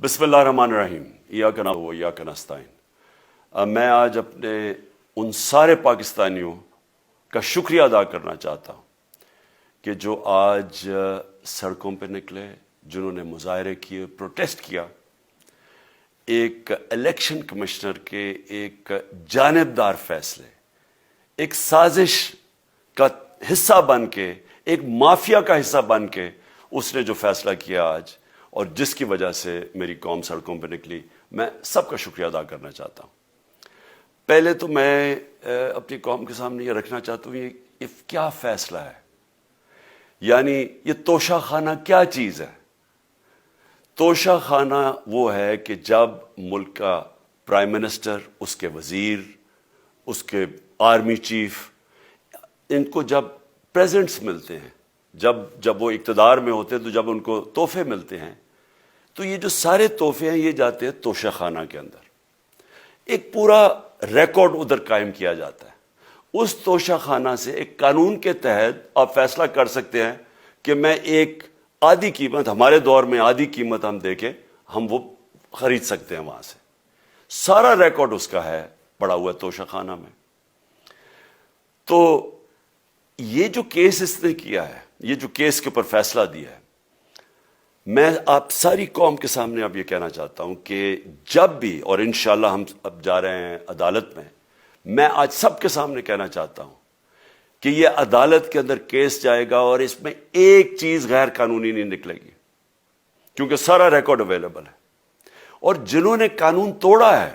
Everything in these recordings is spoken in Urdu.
بسم اللہ الرحمن الرحیم ایاک نعبد و ایاک نستعین۔ میں آج اپنے ان سارے پاکستانیوں کا شکریہ ادا کرنا چاہتا ہوں کہ جو آج سڑکوں پہ نکلے، جنہوں نے مظاہرے کیے، پروٹیسٹ کیا، ایک الیکشن کمشنر کے ایک جانبدار فیصلے، ایک سازش کا حصہ بن کے، ایک مافیا کا حصہ بن کے اس نے جو فیصلہ کیا آج، اور جس کی وجہ سے میری قوم سڑکوں پہ نکلی، میں سب کا شکریہ ادا کرنا چاہتا ہوں۔ پہلے تو میں اپنی قوم کے سامنے یہ رکھنا چاہتا ہوں یہ کیا فیصلہ ہے، یعنی یہ توشہ خانہ کیا چیز ہے؟ توشہ خانہ وہ ہے کہ جب ملک کا پرائم منسٹر، اس کے وزیر، اس کے آرمی چیف، ان کو جب پریزنٹس ملتے ہیں، جب وہ اقتدار میں ہوتے ہیں، تو جب ان کو تحفے ملتے ہیں، تو یہ جو سارے تحفے ہیں یہ جاتے ہیں توشہ خانہ کے اندر۔ ایک پورا ریکارڈ ادھر قائم کیا جاتا ہے۔ اس توشہ خانہ سے ایک قانون کے تحت آپ فیصلہ کر سکتے ہیں کہ میں ایک آدھی قیمت، ہمارے دور میں آدھی قیمت ہم دے کے ہم وہ خرید سکتے ہیں وہاں سے۔ سارا ریکارڈ اس کا ہے پڑا ہوا ہے توشہ خانہ میں۔ تو یہ جو کیس اس نے کیا ہے، یہ جو کیس کے اوپر فیصلہ دیا ہے، میں آپ ساری قوم کے سامنے اب یہ کہنا چاہتا ہوں کہ جب بھی، اور انشاءاللہ ہم اب جا رہے ہیں عدالت میں آج سب کے سامنے کہنا چاہتا ہوں کہ یہ عدالت کے اندر کیس جائے گا اور اس میں ایک چیز غیر قانونی نہیں نکلے گی، کیونکہ سارا ریکارڈ اویلیبل ہے۔ اور جنہوں نے قانون توڑا ہے،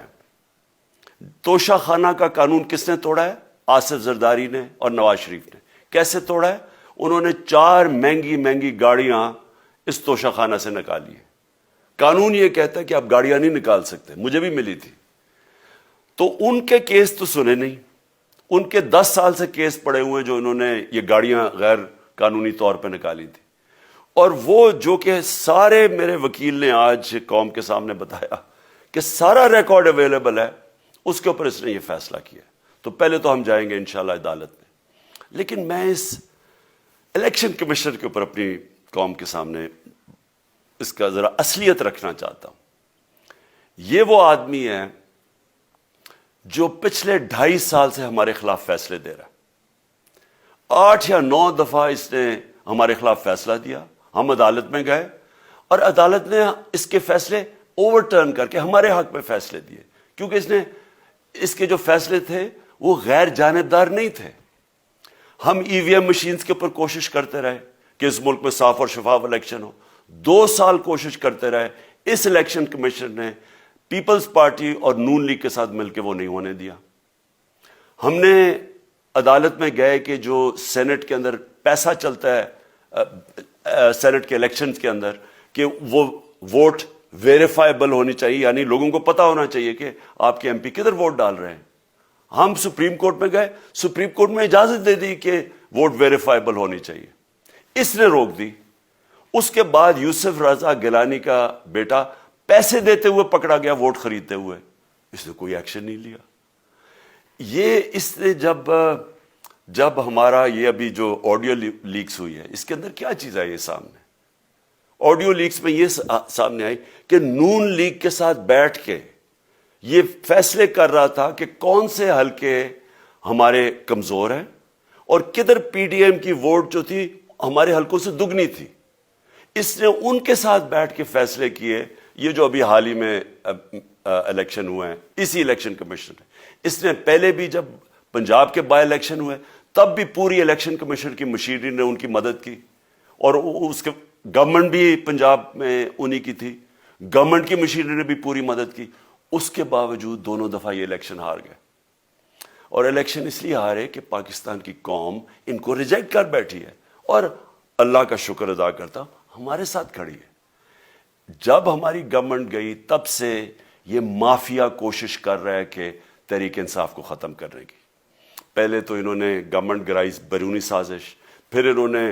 توشہ خانہ کا قانون کس نے توڑا ہے؟ آصف زرداری نے اور نواز شریف نے۔ کیسے توڑا ہے؟ انہوں نے 4 مہنگی گاڑیاں اس توشہ خانہ سے نکالی ہیں۔ قانون یہ کہتا ہے کہ آپ گاڑیاں نہیں نکال سکتے، مجھے بھی ملی تھی۔ تو ان کے کیس تو سنے نہیں، ان کے 10 سال سے کیس پڑے ہوئے جو انہوں نے یہ گاڑیاں غیر قانونی طور پہ نکالی تھی۔ اور وہ جو کہ سارے میرے وکیل نے آج قوم کے سامنے بتایا کہ سارا ریکارڈ اویلیبل ہے، اس کے اوپر اس نے یہ فیصلہ کیا۔ تو پہلے تو ہم جائیں گے انشاءاللہ عدالت میں، لیکن میں اس الیکشن کمیشن کے اوپر اپنی قوم کے سامنے اس کا ذرا اصلیت رکھنا چاہتا ہوں۔ یہ وہ آدمی ہے جو پچھلے 2.5 سال سے ہمارے خلاف فیصلے دے رہا ہے۔ 8 یا 9 دفعہ اس نے ہمارے خلاف فیصلہ دیا، ہم عدالت میں گئے اور عدالت نے اس کے فیصلے اوور ٹرن کر کے ہمارے حق میں فیصلے دیے، کیونکہ اس کے جو فیصلے تھے وہ غیر جانبدار نہیں تھے۔ ہم ای وی ایم مشینز کے اوپر کوشش کرتے رہے کہ اس ملک میں صاف اور شفاف الیکشن ہو، 2 سال کوشش کرتے رہے۔ اس الیکشن کمیشن نے پیپلز پارٹی اور نون لیگ کے ساتھ مل کے وہ نہیں ہونے دیا۔ ہم نے عدالت میں گئے کہ جو سینٹ کے اندر پیسہ چلتا ہے، سینٹ کے الیکشنز کے اندر، کہ وہ ووٹ ویریفائبل ہونی چاہیے، یعنی لوگوں کو پتہ ہونا چاہیے کہ آپ کے ایم پی کدھر ووٹ ڈال رہے ہیں۔ ہم سپریم کورٹ میں گئے، سپریم کورٹ میں اجازت دے دی کہ ووٹ ویریفائبل ہونی چاہیے، اس نے روک دی۔ اس کے بعد یوسف رضا گیلانی کا بیٹا پیسے دیتے ہوئے پکڑا گیا ووٹ خریدتے ہوئے، اس نے کوئی ایکشن نہیں لیا۔ یہ اس نے جب ہمارا یہ ابھی جو آڈیو لیکس ہوئی ہے، اس کے اندر کیا چیز آئی ہے سامنے؟ آڈیو لیکس میں یہ سامنے آئی کہ نون لیگ کے ساتھ بیٹھ کے یہ فیصلے کر رہا تھا کہ کون سے حلقے ہمارے کمزور ہیں اور کدھر پی ڈی ایم کی ووٹ جو تھی ہمارے حلقوں سے دگنی تھی۔ اس نے ان کے ساتھ بیٹھ کے فیصلے کیے۔ یہ جو ابھی حال ہی میں الیکشن ہوئے ہیں، اسی الیکشن کمیشن نے، اس نے پہلے بھی جب پنجاب کے بائی الیکشن ہوئے تب بھی پوری الیکشن کمیشن کی مشینری نے ان کی مدد کی، اور اس کے گورنمنٹ بھی پنجاب میں انہی کی تھی، گورنمنٹ کی مشینری نے بھی پوری مدد کی۔ اس کے باوجود دونوں دفعہ یہ الیکشن ہار گئے، اور الیکشن اس لیے ہارے کہ پاکستان کی قوم ان کو ریجیکٹ کر بیٹھی ہے، اور اللہ کا شکر ادا کرتا ہوں ہمارے ساتھ کھڑی ہے۔ جب ہماری گورنمنٹ گئی تب سے یہ مافیا کوشش کر رہا ہے کہ تحریک انصاف کو ختم کرنے کی۔ پہلے تو انہوں نے گورنمنٹ گرائی بیرونی سازش، پھر انہوں نے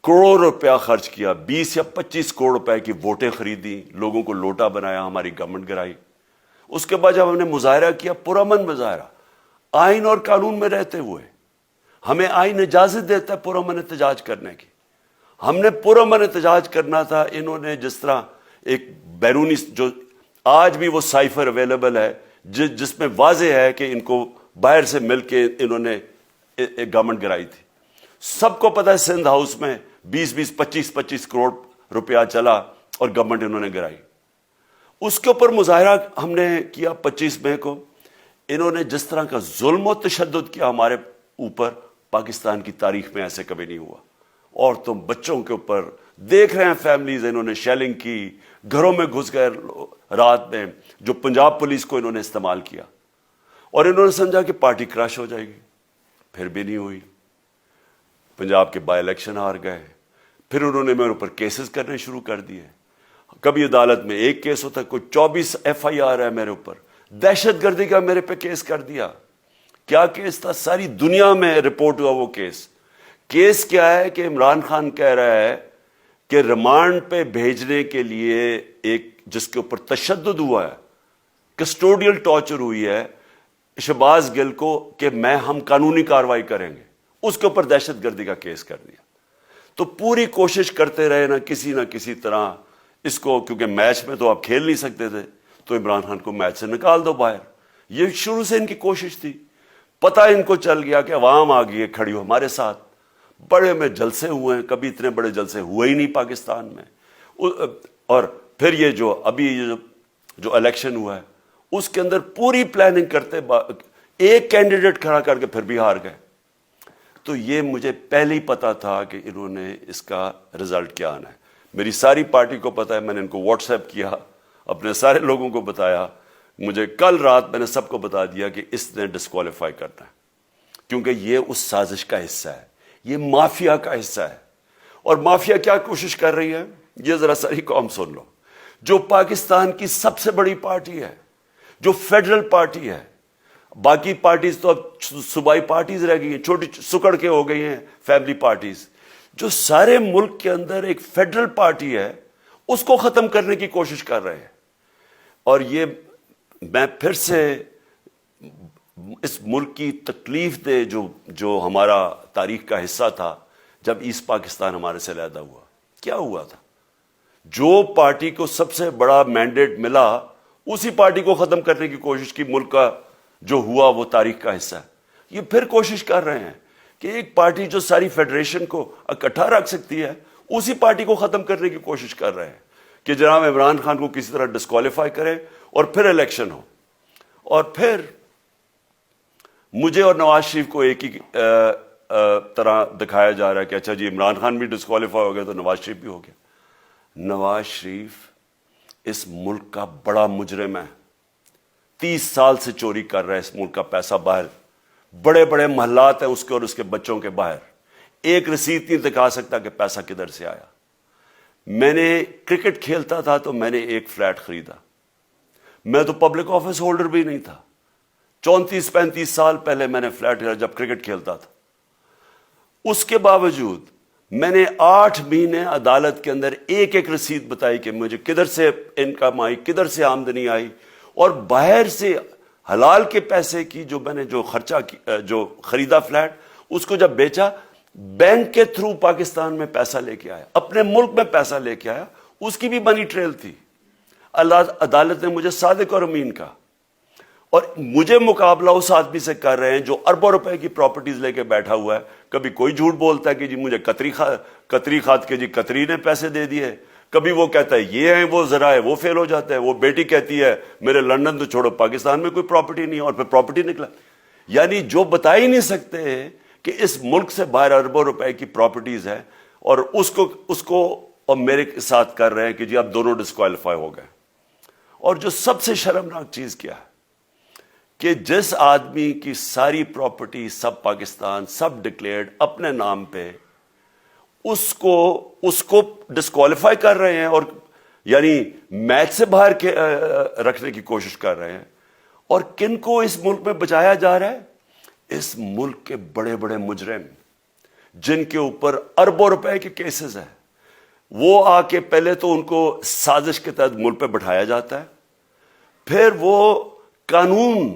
کروڑ روپیہ خرچ کیا، 20 یا 25 کروڑ روپے کی ووٹیں خریدی، لوگوں کو لوٹا بنایا، ہماری گورنمنٹ گرائی۔ اس کے بعد جب ہم نے مظاہرہ کیا، پرامن مظاہرہ، آئین اور قانون میں رہتے ہوئے، ہمیں آئین اجازت دیتا ہے پرامن احتجاج کرنے کی، ہم نے پرامن احتجاج کرنا تھا۔ انہوں نے جس طرح ایک بیرونی جو آج بھی وہ سائفر اویلیبل ہے جس میں واضح ہے کہ ان کو باہر سے مل کے انہوں نے ایک گورنمنٹ گرائی تھی. سب کو پتہ ہے سندھ ہاؤس میں 20-25 کروڑ روپیہ چلا اور گورنمنٹ انہوں نے گرائی. اس کے اوپر مظاہرہ ہم نے کیا 25 مئی کو. انہوں نے جس طرح کا ظلم و تشدد کیا ہمارے اوپر پاکستان کی تاریخ میں ایسے کبھی نہیں ہوا. عورتوں بچوں کے اوپر دیکھ رہے ہیں فیملیز, انہوں نے شیلنگ کی, گھروں میں گھس گئے رات میں, جو پنجاب پولیس کو انہوں نے استعمال کیا, اور انہوں نے سمجھا کہ پارٹی کراش ہو جائے گی. پھر بھی نہیں ہوئی. پنجاب کے بائی الیکشن ہار گئے. پھر انہوں نے میرے اوپر کیسز کرنے شروع کر دیے. کبھی عدالت میں ایک کیس ہوتا ہے, کوئی 24 FIR ہے میرے اوپر. دہشت گردی کا میرے پہ کیس کر دیا. کیا کیس تھا؟ ساری دنیا میں رپورٹ ہوا وہ کیس. کیس کیا ہے کہ عمران خان کہہ رہا ہے کہ ریمانڈ پہ بھیجنے کے لیے ایک جس کے اوپر تشدد ہوا ہے, کسٹوڈیل ٹارچر ہوئی ہے شہباز گل کو, کہ ہم قانونی کارروائی کریں گے. اس کے اوپر دہشت گردی کا کیس کر دیا. تو پوری کوشش کرتے رہے نہ کسی طرح اس کو, کیونکہ میچ میں تو آپ کھیل نہیں سکتے تھے, تو عمران خان کو میچ سے نکال دو باہر. یہ شروع سے ان کی کوشش تھی. پتہ ان کو چل گیا کہ عوام آ گئی ہے کھڑی ہو ہمارے ساتھ. بڑے میں جلسے ہوئے ہیں, کبھی اتنے بڑے جلسے ہوئے ہی نہیں پاکستان میں. اور پھر یہ جو ابھی جو الیکشن ہوا ہے اس کے اندر پوری پلاننگ کرتے ایک کینڈیڈیٹ کھڑا کر کے پھر بھی ہار گئے. تو یہ مجھے پہلے ہی پتا تھا کہ انہوں نے اس کا رزلٹ کیا آنا ہے. میری ساری پارٹی کو پتا ہے, میں نے ان کو واٹس ایپ کیا, اپنے سارے لوگوں کو بتایا. مجھے کل رات میں نے سب کو بتا دیا کہ اس نے ڈسکوالیفائی کرنا ہے, کیونکہ یہ اس سازش کا حصہ ہے, یہ مافیا کا حصہ ہے. اور مافیا کیا کوشش کر رہی ہے یہ ذرا ساری قوم سن لو. جو پاکستان کی سب سے بڑی پارٹی ہے, جو فیڈرل پارٹی ہے, باقی پارٹیز تو اب صوبائی پارٹیز رہ گئی ہیں, چھوٹی سکڑ کے ہو گئی ہیں فیملی پارٹیز. جو سارے ملک کے اندر ایک فیڈرل پارٹی ہے اس کو ختم کرنے کی کوشش کر رہے ہیں. اور یہ میں پھر سے اس ملک کی تکلیف دے جو ہمارا تاریخ کا حصہ تھا, جب ایسٹ پاکستان ہمارے سے علیحدہ ہوا, کیا ہوا تھا؟ جو پارٹی کو سب سے بڑا مینڈیٹ ملا اسی پارٹی کو ختم کرنے کی کوشش کی. ملک کا جو ہوا وہ تاریخ کا حصہ ہے. یہ پھر کوشش کر رہے ہیں کہ ایک پارٹی جو ساری فیڈریشن کو اکٹھا رکھ سکتی ہے اسی پارٹی کو ختم کرنے کی کوشش کر رہے ہیں کہ جناب عمران خان کو کسی طرح ڈسکوالیفائی کرے اور پھر الیکشن ہو. اور پھر مجھے اور نواز شریف کو ایک ہی طرح دکھایا جا رہا ہے کہ اچھا جی عمران خان بھی ڈسکوالیفائی ہو گیا تو نواز شریف بھی ہو گیا. نواز شریف اس ملک کا بڑا مجرم ہے. 30 سال سے چوری کر رہا ہے اس ملک کا پیسہ باہر. بڑے بڑے محلات ہیں اس کے اور اس کے بچوں کے باہر. ایک رسید نہیں دکھا سکتا کہ پیسہ کدھر سے آیا. میں نے کرکٹ کھیلتا تھا تو میں نے ایک فلیٹ خریدا. میں تو پبلک آفس ہولڈر بھی نہیں تھا. 34-35 سال پہلے میں نے فلیٹ خریدا جب کرکٹ کھیلتا تھا. اس کے باوجود میں نے 8 مہینے عدالت کے اندر ایک ایک رسید بتائی کہ مجھے کدھر سے انکم آئی, کدھر سے آمدنی آئی, اور باہر سے حلال کے پیسے کی جو میں نے جو خرچہ جو خریدا فلیٹ, اس کو جب بیچا بینک کے تھرو پاکستان میں پیسہ لے کے آیا, اپنے ملک میں پیسہ لے کے آیا. اس کی بھی منی ٹریل تھی. عدالت نے مجھے صادق اور امین کا, اور مجھے مقابلہ اس آدمی سے کر رہے ہیں جو اربوں روپے کی پراپرٹیز لے کے بیٹھا ہوا ہے. کبھی کوئی جھوٹ بولتا ہے کہ جی مجھے قطری کھاد کے جی قطری نے پیسے دے دیے, کبھی وہ کہتا ہے یہ ہیں وہ ذرائع, وہ فیل ہو جاتا ہے. وہ بیٹی کہتی ہے میرے لندن تو چھوڑو پاکستان میں کوئی پراپرٹی نہیں ہے, اور پھر پراپرٹی نکلا. یعنی جو بتا ہی نہیں سکتے کہ اس ملک سے باہر اربوں روپے کی پراپرٹیز ہے, اور اس کو اور میرے ساتھ کر رہے ہیں کہ جی اب دونوں ڈسکوالیفائی ہو گئے. اور جو سب سے شرمناک چیز کیا ہے کہ جس آدمی کی ساری پراپرٹی سب پاکستان سب ڈکلیئرڈ اپنے نام پہ, اس کو ڈسکوالیفائی کر رہے ہیں, اور یعنی میچ سے باہر رکھنے کی کوشش کر رہے ہیں. اور کن کو اس ملک میں بچایا جا رہا ہے؟ اس ملک کے بڑے بڑے مجرم جن کے اوپر اربوں روپے کے کیسز ہیں, وہ آ کے پہلے تو ان کو سازش کے تحت ملک پہ بٹھایا جاتا ہے, پھر وہ قانون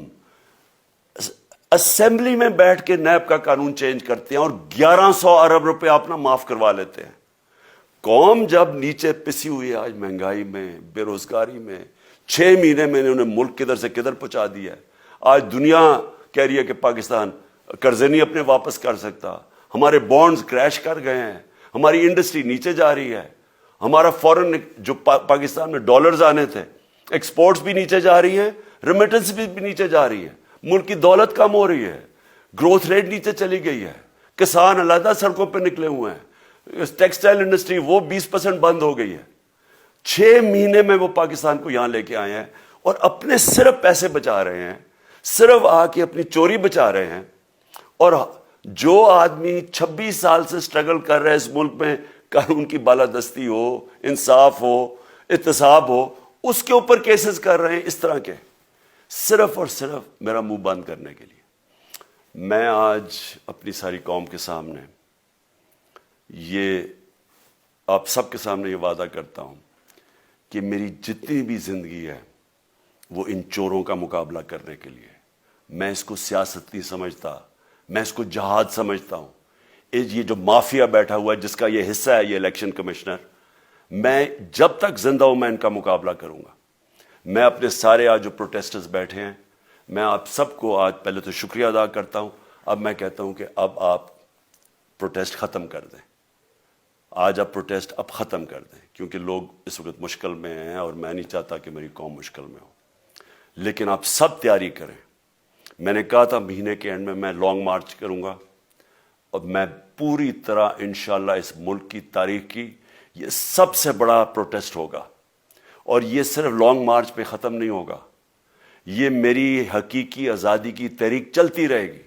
اسمبلی میں بیٹھ کے نیب کا قانون چینج کرتے ہیں اور 1100 ارب روپے اپنا معاف کروا لیتے ہیں. قوم جب نیچے پسی ہوئی ہے آج مہنگائی میں، بے روزگاری میں، 6 مہینے میں انہوں نے ملک کدھر سے کدھر پہنچا دیا ہے. آج دنیا کہہ رہی ہے کہ پاکستان قرضے نہیں اپنے واپس کر سکتا، ہمارے بانڈز کریش کر گئے ہیں، ہماری انڈسٹری نیچے جا رہی ہے، ہمارا فورن جو پاکستان میں ڈالرز آنے تھے ایکسپورٹس بھی نیچے جا رہی ہیں، ریمیٹنس بھی نیچے جا رہی ہے، ملک کی دولت کم ہو رہی ہے، گروتھ ریٹ نیچے چلی گئی ہے، کسان علیحدہ سڑکوں پہ نکلے ہوئے ہیں، ٹیکسٹائل انڈسٹری وہ 20% بند ہو گئی ہے. 6 مہینے میں وہ پاکستان کو یہاں لے کے آئے ہیں اور اپنے صرف پیسے بچا رہے ہیں، صرف آ کے اپنی چوری بچا رہے ہیں. اور جو آدمی 26 سال سے سٹرگل کر رہے ہیں اس ملک میں، قانون کی بالادستی ہو، انصاف ہو، احتساب ہو، اس کے اوپر کیسز کر رہے ہیں اس طرح کے، صرف اور صرف میرا منہ بند کرنے کے لیے. میں آج اپنی ساری قوم کے سامنے یہ آپ سب کے سامنے یہ وعدہ کرتا ہوں کہ میری جتنی بھی زندگی ہے وہ ان چوروں کا مقابلہ کرنے کے لیے. میں اس کو سیاست نہیں سمجھتا، میں اس کو جہاد سمجھتا ہوں. یہ جو مافیا بیٹھا ہوا ہے جس کا یہ حصہ ہے یہ الیکشن کمشنر، میں جب تک زندہ ہوں میں ان کا مقابلہ کروں گا. میں اپنے سارے آج جو پروٹیسٹرز بیٹھے ہیں، میں آپ سب کو آج پہلے تو شکریہ ادا کرتا ہوں. اب میں کہتا ہوں کہ اب آپ پروٹیسٹ ختم کر دیں. آج آپ پروٹیسٹ اب ختم کر دیں، کیونکہ لوگ اس وقت مشکل میں ہیں اور میں نہیں چاہتا کہ میری قوم مشکل میں ہو. لیکن آپ سب تیاری کریں. میں نے کہا تھا مہینے کے اینڈ میں لانگ مارچ کروں گا، اور میں پوری طرح انشاءاللہ اس ملک کی تاریخ کی یہ سب سے بڑا پروٹیسٹ ہوگا. اور یہ صرف لانگ مارچ پہ ختم نہیں ہوگا، یہ میری حقیقی آزادی کی تحریک چلتی رہے گی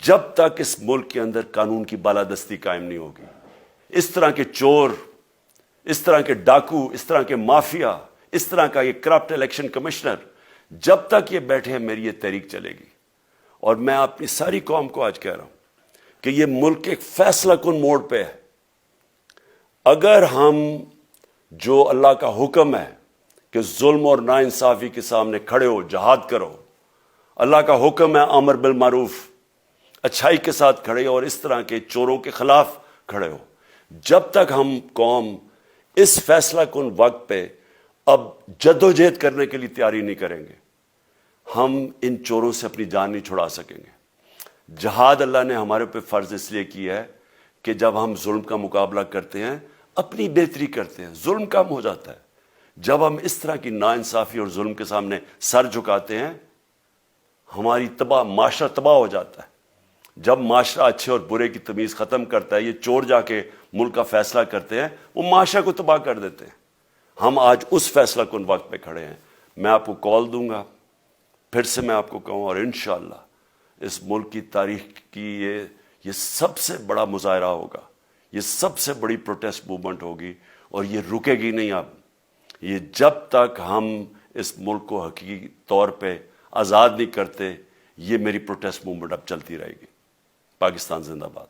جب تک اس ملک کے اندر قانون کی بالادستی قائم نہیں ہوگی. اس طرح کے چور، اس طرح کے ڈاکو، اس طرح کے مافیا، اس طرح کا یہ کرپٹ الیکشن کمشنر جب تک یہ بیٹھے ہیں میری یہ تحریک چلے گی. اور میں اپنی ساری قوم کو آج کہہ رہا ہوں کہ یہ ملک ایک فیصلہ کن موڑ پہ ہے. اگر ہم جو اللہ کا حکم ہے کہ ظلم اور ناانصافی کے سامنے کھڑے ہو، جہاد کرو، اللہ کا حکم ہے امر بالمعروف، اچھائی کے ساتھ کھڑے ہو اور اس طرح کے چوروں کے خلاف کھڑے ہو، جب تک ہم قوم اس فیصلہ کن وقت پہ اب جدوجہد کرنے کے لیے تیاری نہیں کریں گے، ہم ان چوروں سے اپنی جان نہیں چھڑا سکیں گے. جہاد اللہ نے ہمارے پہ فرض اس لیے کیا ہے کہ جب ہم ظلم کا مقابلہ کرتے ہیں اپنی بہتری کرتے ہیں، ظلم کم ہو جاتا ہے. جب ہم اس طرح کی ناانصافی اور ظلم کے سامنے سر جھکاتے ہیں ہماری معاشرہ تباہ ہو جاتا ہے. جب معاشرہ اچھے اور برے کی تمیز ختم کرتا ہے، یہ چور جا کے ملک کا فیصلہ کرتے ہیں، وہ معاشرہ کو تباہ کر دیتے ہیں. ہم آج اس فیصلہ کن وقت پہ کھڑے ہیں. میں آپ کو کال دوں گا، پھر سے میں آپ کو کہوں، اور انشاءاللہ اس ملک کی تاریخ کی یہ سب سے بڑا مظاہرہ ہوگا، یہ سب سے بڑی پروٹیسٹ موومنٹ ہوگی، اور یہ رکے گی نہیں. اب یہ جب تک ہم اس ملک کو حقیقی طور پہ آزاد نہیں کرتے، یہ میری پروٹیسٹ موومنٹ اب چلتی رہے گی. پاکستان زندہ باد.